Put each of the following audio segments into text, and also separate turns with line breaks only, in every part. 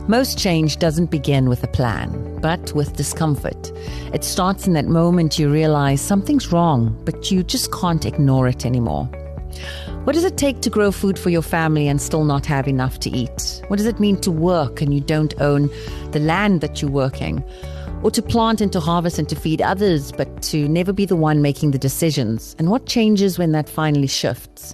Most change doesn't begin with a plan, but with discomfort. It starts in that moment you realize something's wrong, but you just can't ignore it anymore. What does it take to grow food for your family and still not have enough to eat? What does it mean to work and you don't own the land that you're working? Or to plant and to harvest and to feed others, but to never be the one making the decisions? And what changes when that finally shifts?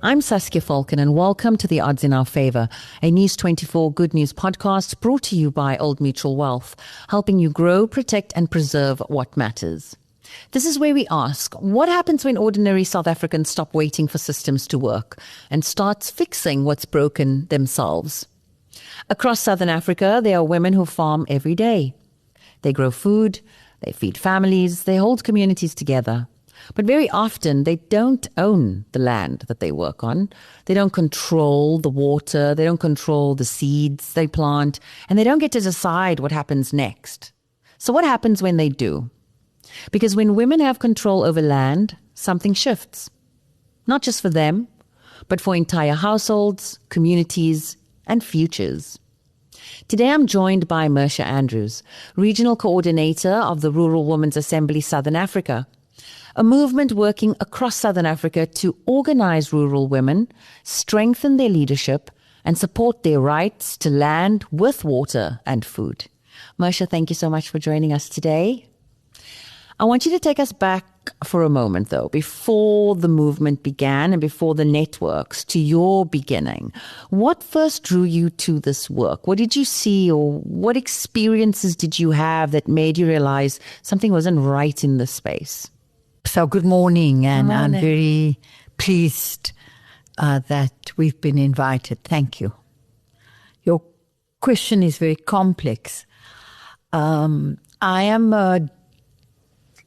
I'm Saskia Falcon, and welcome to The Odds in Our Favour, a News 24 Good News podcast brought to you by Old Mutual Wealth, helping you grow, protect and preserve what matters. This is where we ask, what happens when ordinary South Africans stop waiting for systems to work and starts fixing what's broken themselves? Across Southern Africa, there are women who farm every day. They grow food, they feed families, they hold communities together. But very often, they don't own the land that they work on. They don't control the water. They don't control the seeds they plant. And they don't get to decide what happens next. So what happens when they do? Because when women have control over land, something shifts. Not just for them, but for entire households, communities, and futures. Today I'm joined by Mersha Andrews, Regional Coordinator of the Rural Women's Assembly Southern Africa, a movement working across Southern Africa to organize rural women, strengthen their leadership, and support their rights to land with water and food. Mersha, thank you so much for joining us today. I want you to take us back for a moment, though, before the movement began and before the networks, to your beginning. What first drew you to this work? What did you see, or what experiences did you have that made you realize something wasn't right in this space?
So good morning, and I'm very pleased that we've been invited. Thank you. Your question is very complex. I am a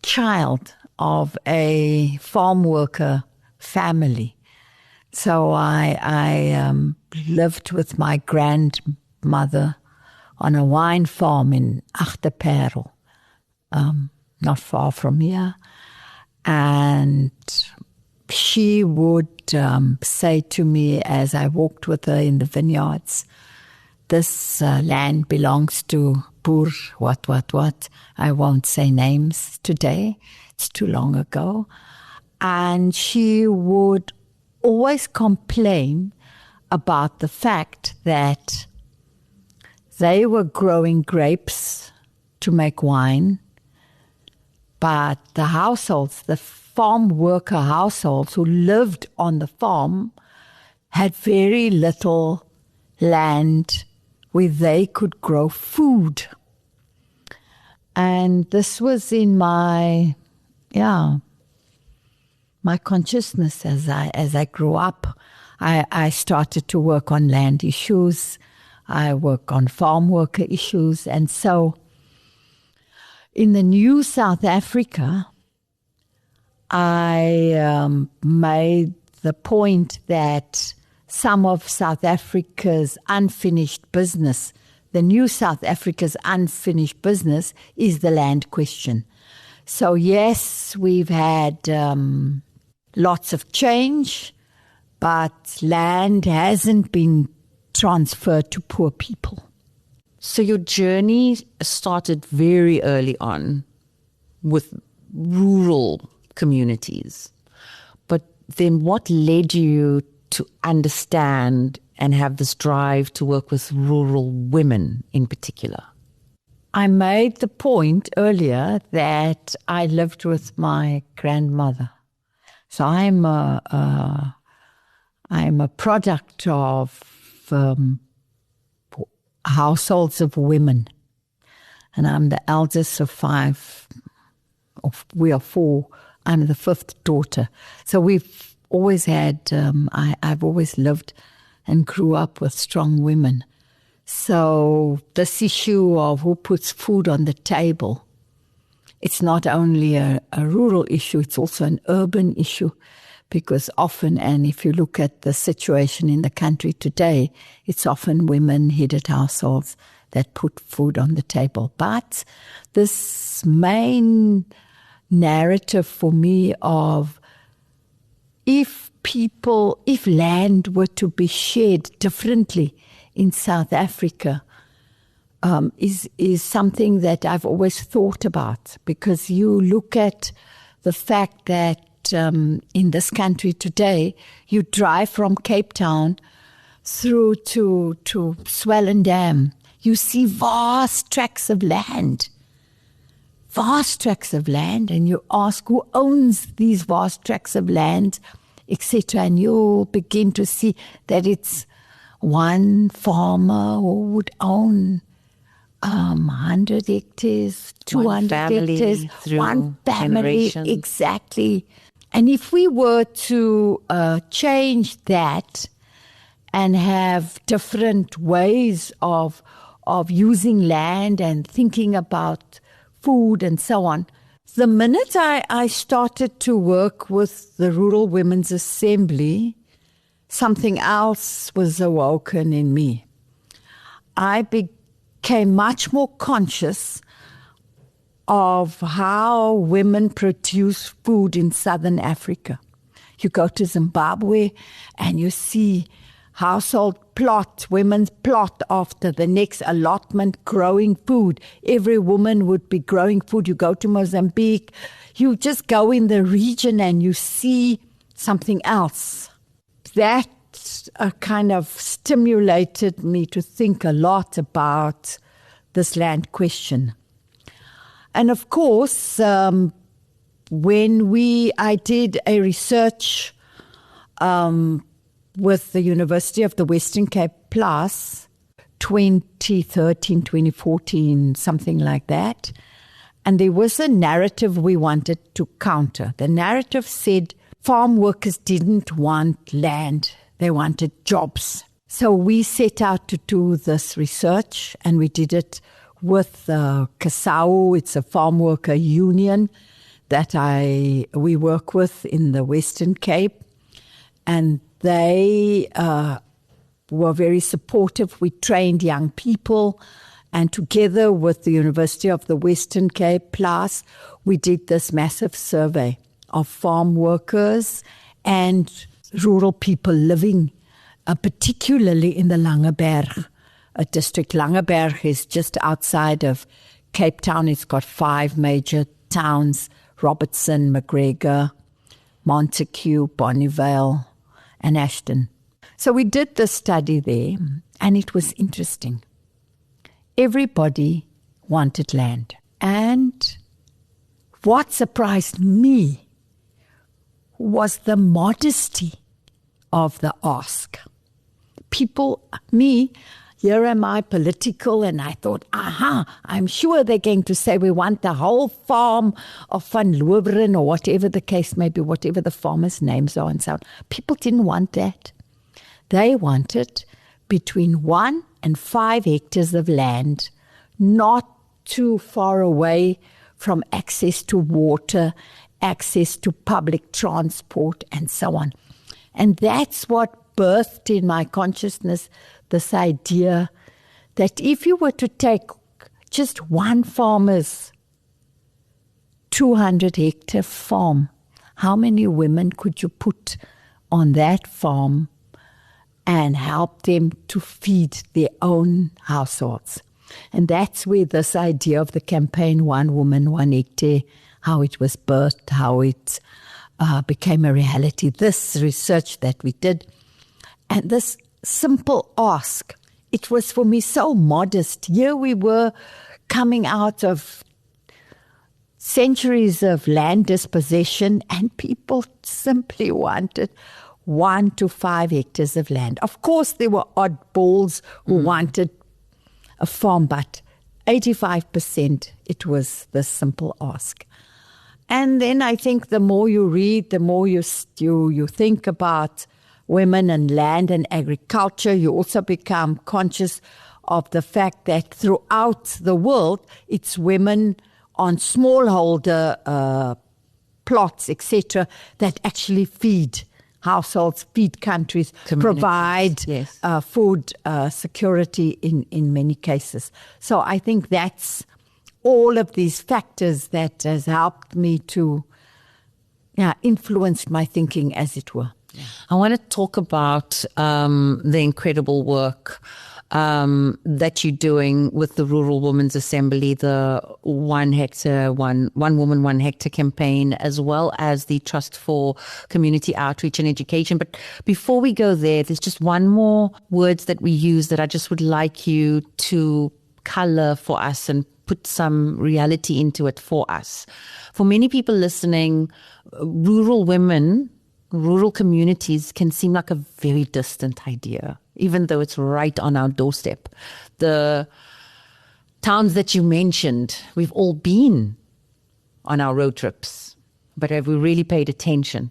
child of a farm worker family. So I lived with my grandmother on a wine farm in Achterperl, not far from here. And she would say to me as I walked with her in the vineyards, this land belongs to Boer, what. I won't say names today. It's too long ago. And she would always complain about the fact that they were growing grapes to make wine, but the households, the farm worker households who lived on the farm had very little land where they could grow food. And this was in my consciousness as I grew up. I started to work on land issues. I work on farm worker issues. And so in the new South Africa, I made the point that some of South Africa's unfinished business, the new South Africa's unfinished business, is the land question. So yes, we've had lots of change, but land hasn't been transferred to poor people.
So your journey started very early on with rural communities. But then what led you to understand and have this drive to work with rural women in particular?
I made the point earlier that I lived with my grandmother. So I'm a product of households of women, and I'm the eldest of five. We are four. I'm the fifth daughter. So we've always had. I've always lived and grew up with strong women. So this issue of who puts food on the table, it's not only a rural issue, it's also an urban issue, because often, and if you look at the situation in the country today, it's often women-headed households that put food on the table. But this main narrative for me of if land were to be shared differently in South Africa, is something that I've always thought about, because you look at the fact that in this country today, you drive from Cape Town through to Swellendam, you see vast tracts of land, and you ask who owns these vast tracts of land, etc. And you'll begin to see that it's one farmer who would own 100 hectares, 200 hectares, one family, exactly. And if we were to change that and have different ways of using land and thinking about food and so on, the minute I started to work with the Rural Women's Assembly, something else was awoken in me. I became much more conscious of how women produce food in Southern Africa. You go to Zimbabwe and you see household plot, women's plot after the next allotment growing food. Every woman would be growing food. You go to Mozambique, you just go in the region and you see something else. That kind of stimulated me to think a lot about this land question. And of course, when I did a research with the University of the Western Cape Plus, 2013, 2014, something like that, and there was a narrative we wanted to counter. The narrative said farm workers didn't want land, they wanted jobs. So we set out to do this research, and we did it with CASAU. It's a farm worker union that we work with in the Western Cape, and they were very supportive. We trained young people, and together with the University of the Western Cape Plus, we did this massive survey of farm workers and rural people living, particularly in the Langeberg district. Langeberg is just outside of Cape Town. It's got 5 major towns: Robertson, McGregor, Montague, Bonnievale, and Ashton. So we did this study there, and it was interesting. Everybody wanted land. And what surprised me was the modesty of the ask. People, here am I political, and I thought, I'm sure they're going to say we want the whole farm of Van Loveren, or whatever the case may be, whatever the farmers' names are and so on. People didn't want that. They wanted between 1 and 5 hectares of land, not too far away from access to water, access to public transport, and so on. And that's what birthed in my consciousness this idea that if you were to take just one farmer's 200-hectare farm, how many women could you put on that farm and help them to feed their own households? And that's where this idea of the campaign, One Woman, One Hectare, how it was birthed, how it became a reality. This research that we did, and this simple ask, it was for me so modest. Here we were coming out of centuries of land dispossession, and people simply wanted 1 to 5 hectares of land. Of course, there were oddballs who wanted a farm, but 85% it was the simple ask. And then I think the more you read, the more you think about women and land and agriculture, you also become conscious of the fact that throughout the world, it's women on smallholder plots, etc., that actually feed households, feed countries, provide food security in many cases. So I think that's all of these factors that has helped me to influence my thinking, as it were.
I want to talk about the incredible work that you're doing with the Rural Women's Assembly, the 1 hectare, one woman, 1 hectare campaign, as well as the Trust for Community Outreach and Education. But before we go there, there's just one more words that we use that I just would like you to color for us and put some reality into it for us. For many people listening, rural women, rural communities can seem like a very distant idea, even though it's right on our doorstep. The towns that you mentioned, we've all been on our road trips, but have we really paid attention?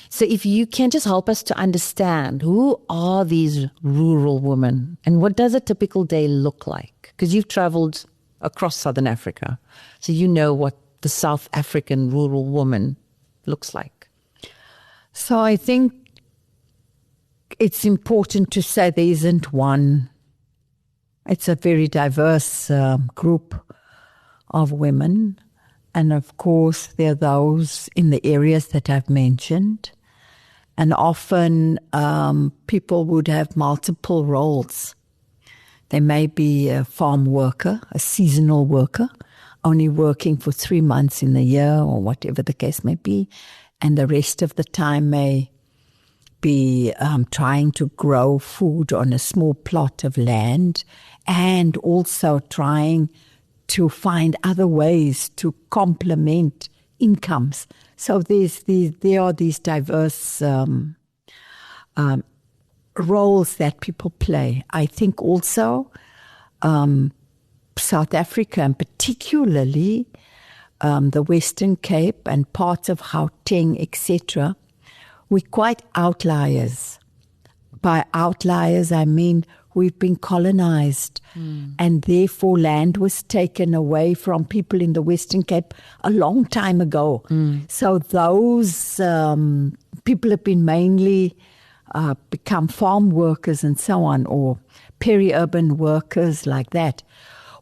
So if you can just help us to understand, who are these rural women and what does a typical day look like? Because you've traveled across Southern Africa, so you know what the South African rural woman looks like.
So I think it's important to say there isn't one. It's a very diverse group of women. And of course, there are those in the areas that I've mentioned. And often people would have multiple roles. They may be a farm worker, a seasonal worker, only working for 3 months in the year or whatever the case may be. And the rest of the time may be trying to grow food on a small plot of land, and also trying to find other ways to complement incomes. So there are these diverse roles that people play. I think also South Africa, and particularly the Western Cape and parts of Gauteng, etc., we're quite outliers. By outliers, I mean we've been colonized, and therefore land was taken away from people in the Western Cape a long time ago. So those people have been mainly become farm workers and so on, or peri-urban workers like that.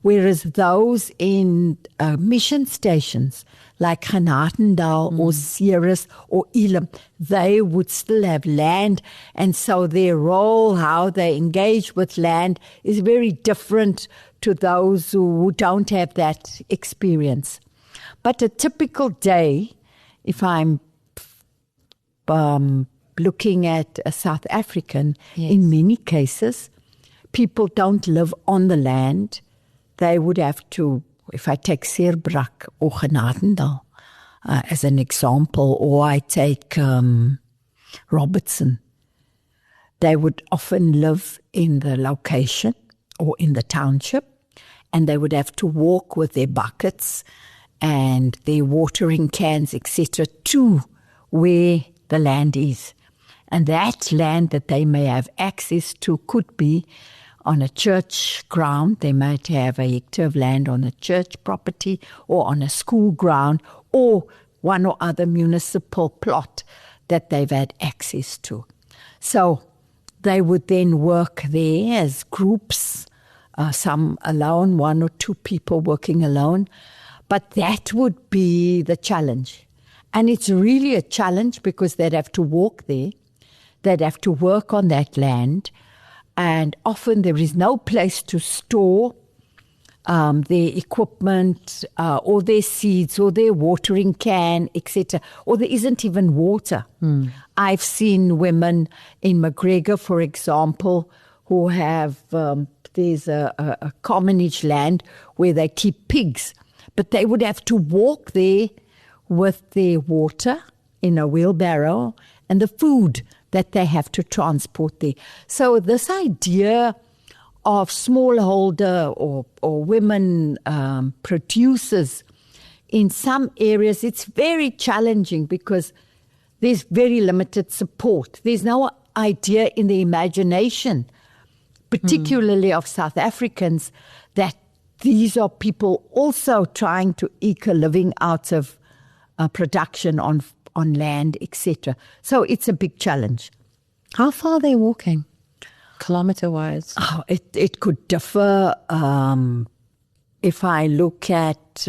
Whereas those in mission stations like Genadendal or Ceres or Elam, they would still have land. And so their role, how they engage with land, is very different to those who don't have that experience. But a typical day, if I'm looking at a South African, in many cases, people don't live on the land. They would have to, if I take Seerbrak or Genadendal as an example, or I take Robertson, they would often live in the location or in the township, and they would have to walk with their buckets and their watering cans, etc., to where the land is. And that land that they may have access to could be on a church ground. They might have a hectare of land on a church property or on a school ground, or one or other municipal plot that they've had access to. So they would then work there as groups, some alone, 1 or 2 people working alone. But that would be the challenge. And it's really a challenge because they'd have to walk there. They'd have to work on that land. And often there is no place to store their equipment or their seeds or their watering can, etc. Or there isn't even water. I've seen women in McGregor, for example, who have, there's a commonage land where they keep pigs. But they would have to walk there with their water in a wheelbarrow and the food that they have to transport there. So this idea of smallholder or women producers, in some areas it's very challenging because there's very limited support. There's no idea in the imagination, particularly of South Africans, that these are people also trying to eke a living out of production on land, etc. So it's a big challenge.
How far are they walking, kilometer-wise?
Oh, it could differ. If I look at,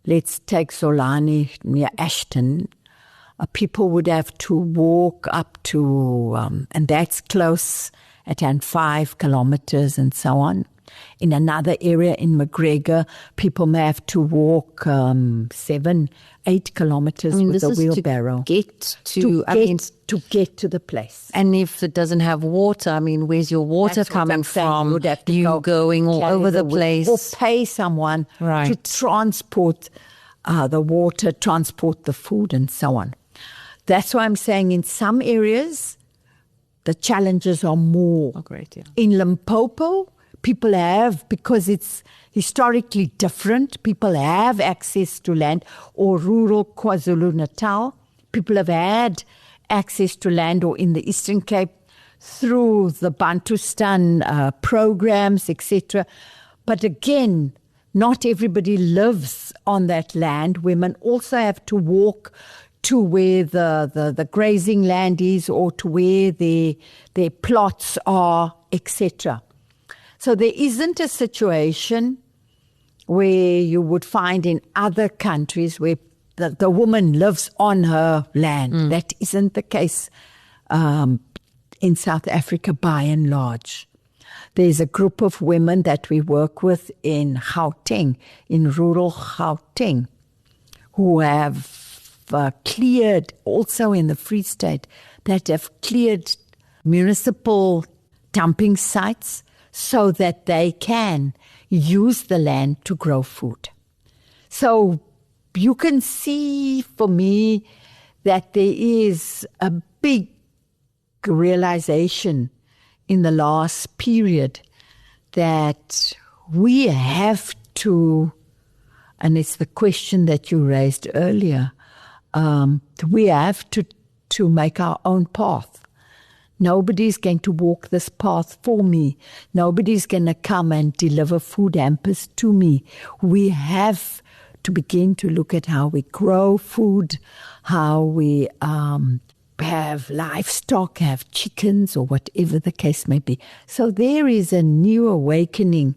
let's take Solani near Ashton, people would have to walk up to, and that's close at 5 kilometers and so on. In another area in McGregor, people may have to walk 7, 8 kilometers with a wheelbarrow. To get to the place.
And if it doesn't have water, where's your water coming from? You going all over the place.
Or pay someone to transport the water, transport the food and so on. That's why I'm saying in some areas, the challenges are more.
Oh, great, yeah.
In Limpopo, people have, because it's historically different, people have access to land, or rural KwaZulu-Natal, people have had access to land, or in the Eastern Cape through the Bantustan programs, etc. But again, not everybody lives on that land. Women also have to walk to where the grazing land is, or to where their plots are, etc. So there isn't a situation where you would find in other countries where the woman lives on her land. That isn't the case in South Africa by and large. There's a group of women that we work with in Gauteng, in rural Gauteng, who have cleared, also in the Free State, that have cleared municipal dumping sites so that they can use the land to grow food. So you can see for me that there is a big realization in the last period that we have to, and it's the question that you raised earlier, we have to make our own path. Nobody's going to walk this path for me. Nobody's going to come and deliver food hampers to me. We have to begin to look at how we grow food, how we have livestock, have chickens, or whatever the case may be. So there is a new awakening.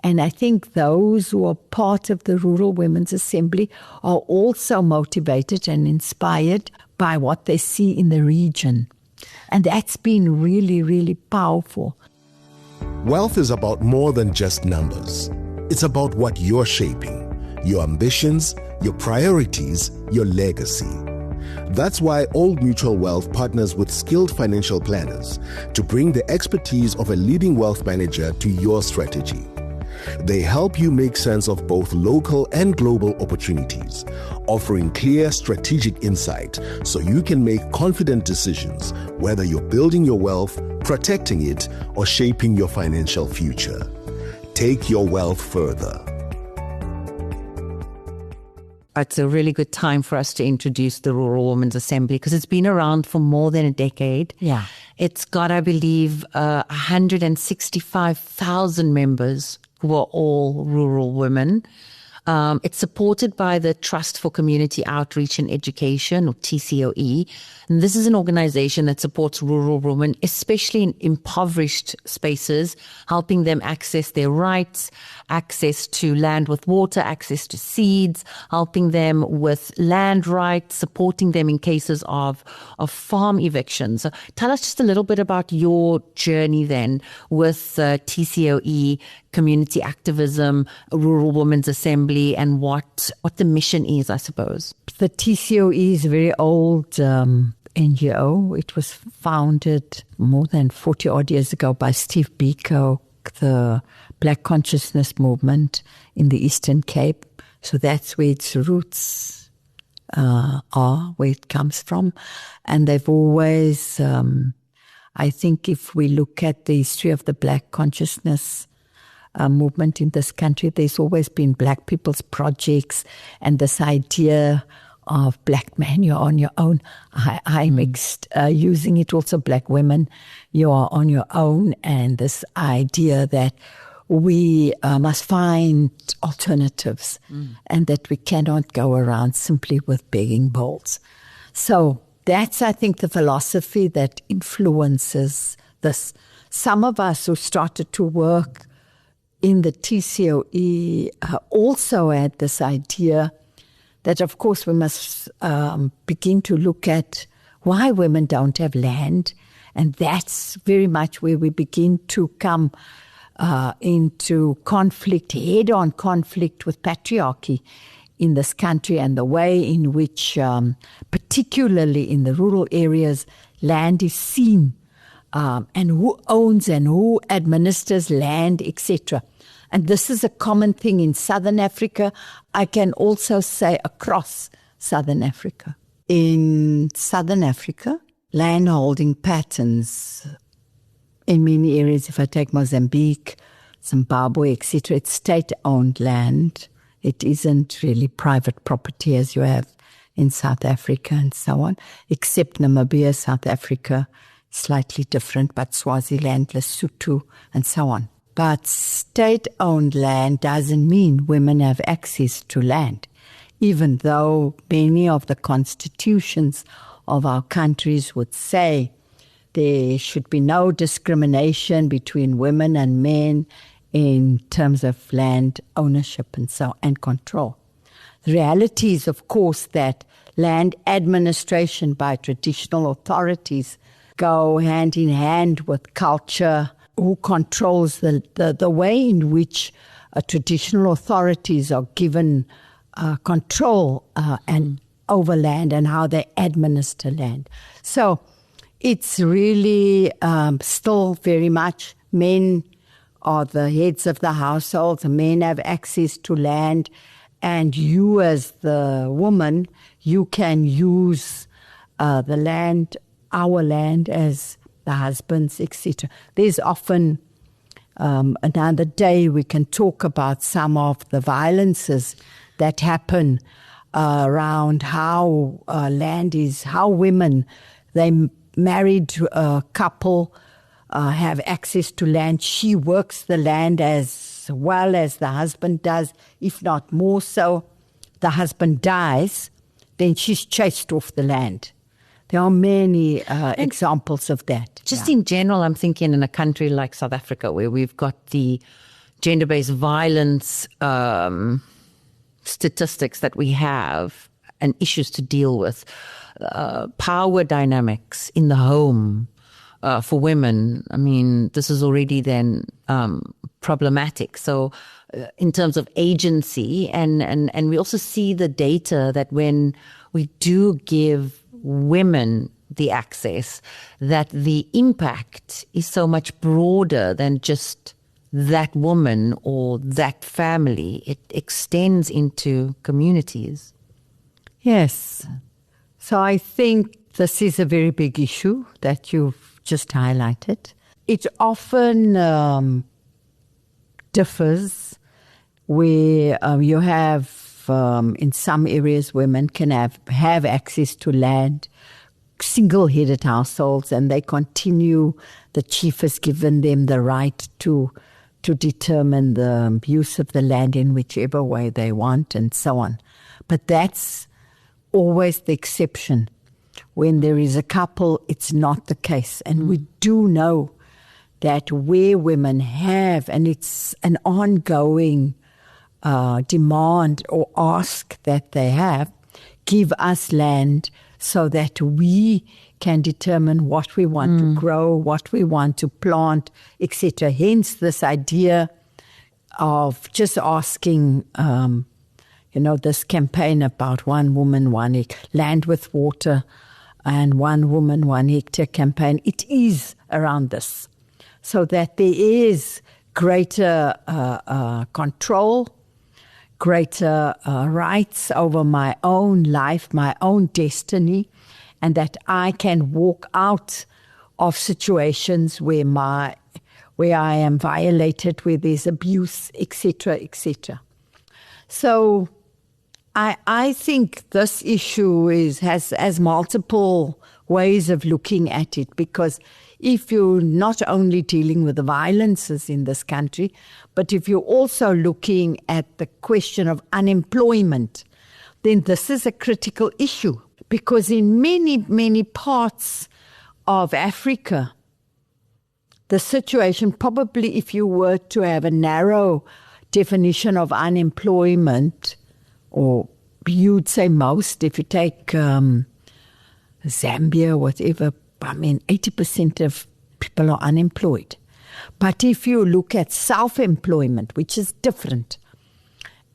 And I think those who are part of the Rural Women's Assembly are also motivated and inspired by what they see in the region. And that's been really, really powerful.
Wealth is about more than just numbers. It's about what you're shaping, your ambitions, your priorities, your legacy. That's why Old Mutual Wealth partners with skilled financial planners to bring the expertise of a leading wealth manager to your strategy. They help you make sense of both local and global opportunities, offering clear strategic insight so you can make confident decisions, whether you're building your wealth, protecting it, or shaping your financial future. Take your wealth further.
It's a really good time for us to introduce the Rural Women's Assembly because it's been around for more than a decade.
Yeah.
It's got, I believe, 165,000 members who are all rural women. It's supported by the Trust for Community Outreach and Education, or TCOE. And this is an organization that supports rural women, especially in impoverished spaces, helping them access their rights, access to land with water, access to seeds, helping them with land rights, supporting them in cases of farm evictions. So tell us just a little bit about your journey then with TCOE, community activism, Rural Women's Assembly, and what the mission is, I suppose.
The TCOE is a very old NGO. It was founded more than 40 odd years ago by Steve Biko, the Black Consciousness Movement in the Eastern Cape. So that's where its roots are, where it comes from. And they've always, I think if we look at the history of the Black Consciousness movement in this country, there's always been Black people's projects and this idea of black man, you're on your own. I mixed using it also, black women, you are on your own, and this idea that we must find alternatives and that we cannot go around simply with begging bowls. So that's, I think, the philosophy that influences this. Some of us who started to work in the TCOE also had this idea that, of course, we must begin to look at why women don't have land And that's very much where we begin to come into conflict, head-on conflict with patriarchy in this country, and the way in which, particularly in the rural areas, land is seen, and who owns and who administers land, etc. And this is a common thing in Southern Africa. I can also say across Southern Africa. In Southern Africa, landholding patterns in many areas, if I take Mozambique, Zimbabwe, etc., it's state-owned land. It isn't really private property as you have in South Africa and so on, except Namibia, South Africa, slightly different, but Swaziland, Lesotho, and so on. But state-owned land doesn't mean women have access to land, even though many of the constitutions of our countries would say there should be no discrimination between women and men in terms of land ownership and control. The reality is, of course, that land administration by traditional authorities go hand in hand with culture, who controls the way in which traditional authorities are given control and over land and how they administer land. So it's really still very much men are the heads of the household. The men have access to land, and you as the woman, you can use the land, our land, as the husband's, etc. There's often another day we can talk about some of the violences that happen around how land is, how women, they married couple have access to land. She works the land as well as the husband does, if not more so. The husband dies, then she's chased off the land. There are many examples of that.
Just in general, I'm thinking in a country like South Africa, where we've got the gender-based violence statistics that we have and issues to deal with, power dynamics in the home for women. I mean, this is already then problematic. So in terms of agency, and we also see the data that when we do give women the access, that the impact is so much broader than just that woman or that family. It extends into communities.
Yes. So I think this is a very big issue that you've just highlighted. It often differs where you have, in some areas, women can have access to land, single-headed households, and they continue. The chief has given them the right to determine the use of the land in whichever way they want and so on. But that's always the exception. When there is a couple, it's not the case. And we do know that where women have, and it's an ongoing demand or ask that they have, give us land so that we can determine what we want to grow, what we want to plant, etc. Hence this idea of just asking, this campaign about one woman, one land with water, and one woman, 1 hectare campaign. It is around this, so that there is greater control, greater rights over my own life, my own destiny, and that I can walk out of situations where I am violated, where there's abuse, etc., etc. So I think this issue has multiple ways of looking at it, because if you're not only dealing with the violences in this country, but if you're also looking at the question of unemployment, then this is a critical issue. Because in many, many parts of Africa, the situation, probably if you were to have a narrow definition of unemployment, or you'd say most, if you take Zambia, whatever 80% of people are unemployed. But if you look at self-employment, which is different,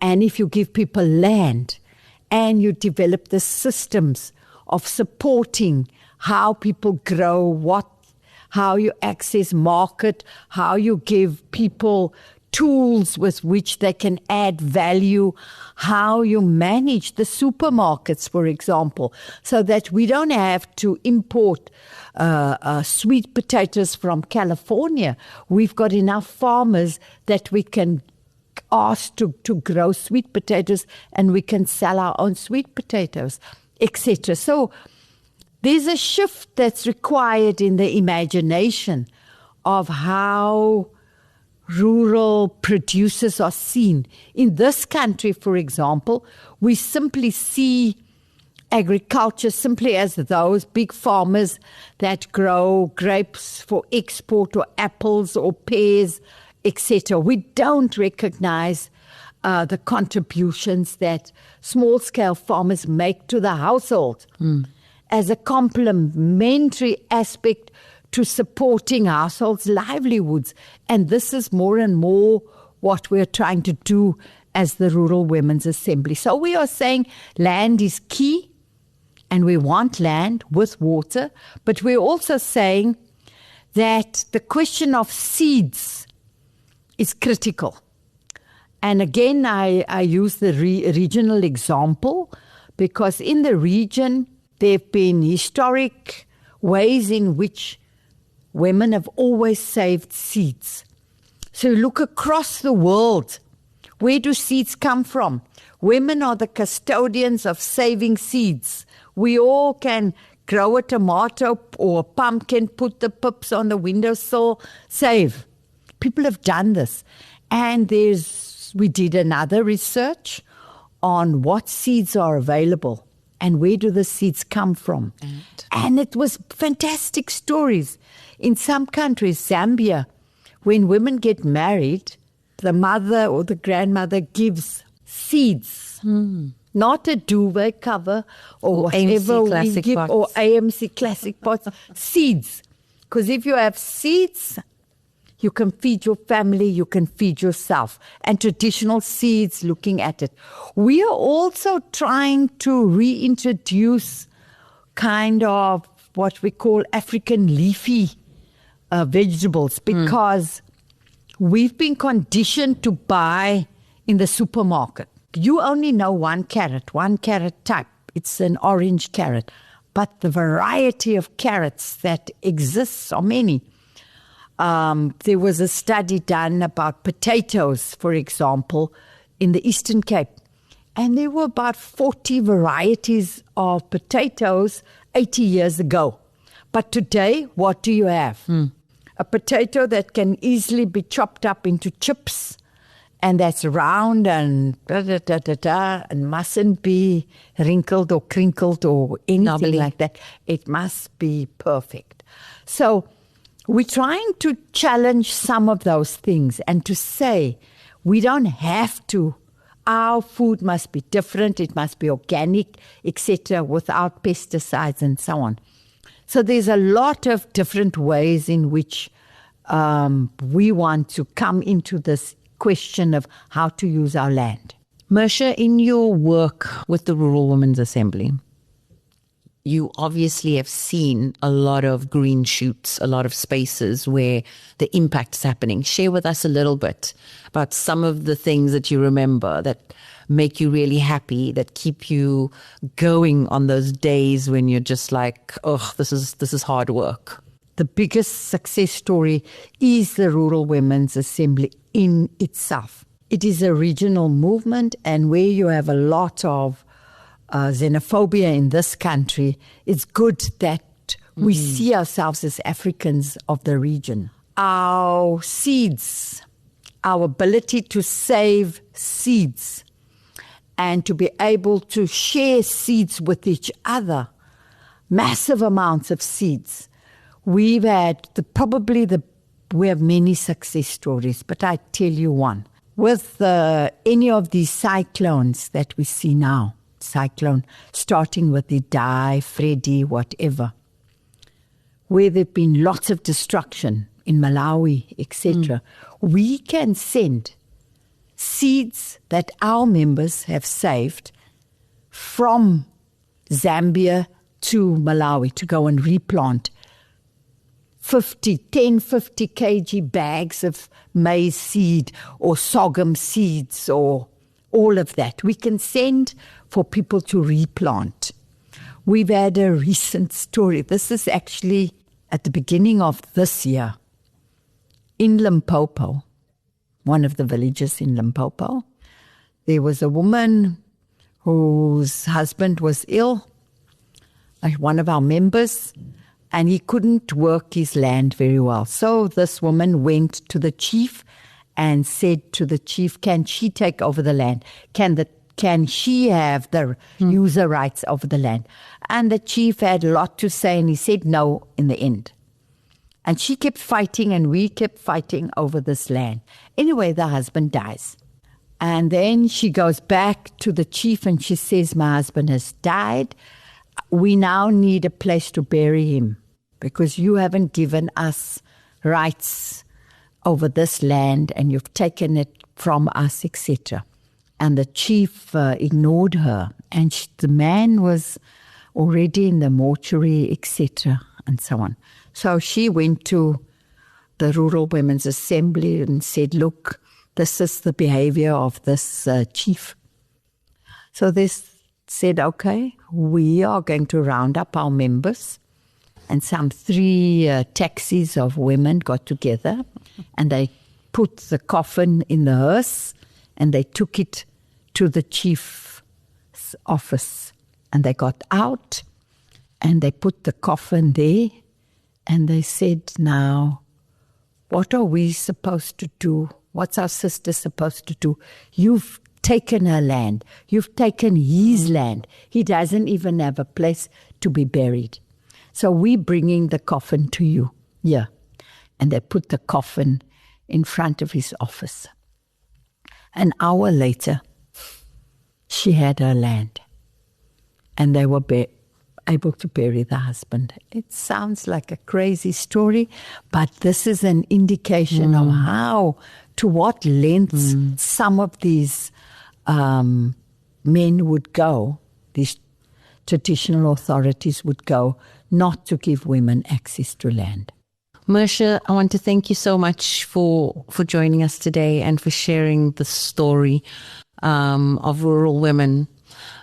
and if you give people land and you develop the systems of supporting how people grow, how you access market, how you give people tools with which they can add value, how you manage the supermarkets, for example, so that we don't have to import sweet potatoes from California. We've got enough farmers that we can ask to grow sweet potatoes, and we can sell our own sweet potatoes, etc. So there's a shift that's required in the imagination of how rural producers are seen. In this country, for example, we simply see agriculture simply as those big farmers that grow grapes for export or apples or pears, etc. We don't recognize the contributions that small-scale farmers make to the household as a complementary aspect to supporting households' livelihoods. And this is more and more what we're trying to do as the Rural Women's Assembly. So we are saying land is key, and we want land with water, but we're also saying that the question of seeds is critical. And again, I use the regional example because in the region, there have been historic ways in which women have always saved seeds. So you look across the world, where do seeds come from? Women are the custodians of saving seeds. We all can grow a tomato or a pumpkin, put the pips on the windowsill, save. People have done this. And we did another research on what seeds are available and where do the seeds come from. And it was fantastic stories. In some countries, Zambia, when women get married, the mother or the grandmother gives seeds, not a duvet cover or whatever we give, pots. Or AMC classic pots, seeds. Because if you have seeds, you can feed your family, you can feed yourself. And traditional seeds, looking at it. We are also trying to reintroduce kind of what we call African leafy vegetables, because we've been conditioned to buy in the supermarket. You only know one carrot type. It's an orange carrot. But the variety of carrots that exists are many. There was a study done about potatoes, for example, in the Eastern Cape. And there were about 40 varieties of potatoes 80 years ago. But today, what do you have? A potato that can easily be chopped up into chips, and that's round and and mustn't be wrinkled or crinkled or anything like that. It must be perfect. So we're trying to challenge some of those things and to say we don't have to. Our food must be different. It must be organic, etc., without pesticides and so on. So there's a lot of different ways in which we want to come into this question of how to use our land.
Mersha, in your work with the Rural Women's Assembly, you obviously have seen a lot of green shoots, a lot of spaces where the impact is happening. Share with us a little bit about some of the things that you remember that make you really happy, that keep you going on those days when you're just like, oh, this is hard work.
The biggest success story is the Rural Women's Assembly in itself. It is a regional movement, and where you have a lot of xenophobia in this country, it's good that we see ourselves as Africans of the region. Our seeds, our ability to save seeds and to be able to share seeds with each other, massive amounts of seeds. We've had we have many success stories, but I tell you one. With any of these cyclones that we see now, cyclone starting with the Dai, Freddy, whatever, where there have been lots of destruction in Malawi, etc., we can send seeds that our members have saved from Zambia to Malawi to go and replant 50 kg bags of maize seed or sorghum seeds or all of that. We can send for people to replant. We've had a recent story. This is actually at the beginning of this year in Limpopo, one of the villages in Limpopo. There was a woman whose husband was ill, one of our members, and he couldn't work his land very well. So this woman went to the chief and said to the chief, can she take over the land? Can she have the user rights over the land? And the chief had a lot to say, and he said no in the end. And she kept fighting, and we kept fighting over this land. Anyway, the husband dies. And then she goes back to the chief and she says, my husband has died. We now need a place to bury him because you haven't given us rights over this land and you've taken it from us, etc. And the chief ignored her, and the man was already in the mortuary, etc., and so on. So she went to the Rural Women's Assembly and said, look, this is the behavior of this chief. So they said, okay, we are going to round up our members. And some 3 taxis of women got together and they put the coffin in the hearse and they took it to the chief's office. And they got out and they put the coffin there and they said, now, what are we supposed to do? What's our sister supposed to do? You've taken her land. You've taken his land. He doesn't even have a place to be buried. So we're bringing the coffin to you. Yeah. And they put the coffin in front of his office. An hour later, she had her land. And they were able to bury the husband. It sounds like a crazy story, but this is an indication of how, to what lengths some of these men would go, these traditional authorities would go, not to give women access to land.
Mersha, I want to thank you so much for joining us today and for sharing the story of rural women.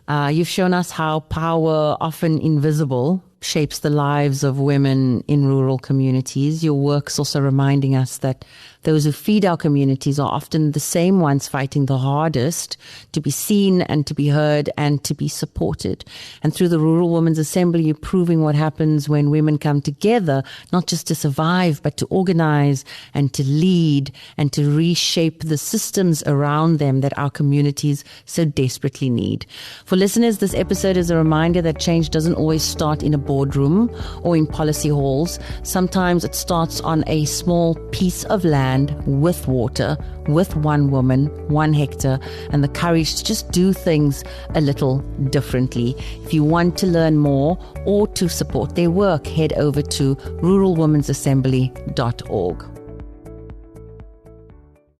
You've shown us how power, often invisible, shapes the lives of women in rural communities. Your work's also reminding us that those who feed our communities are often the same ones fighting the hardest to be seen and to be heard and to be supported. And through the Rural Women's Assembly, you're proving what happens when women come together, not just to survive, but to organize and to lead and to reshape the systems around them that our communities so desperately need. For listeners, this episode is a reminder that change doesn't always start in a boardroom or in policy halls. Sometimes it starts on a small piece of land with water, with one woman, 1 hectare, and the courage to just do things a little differently. If you want to learn more or to support their work, head over to ruralwomensassembly.org.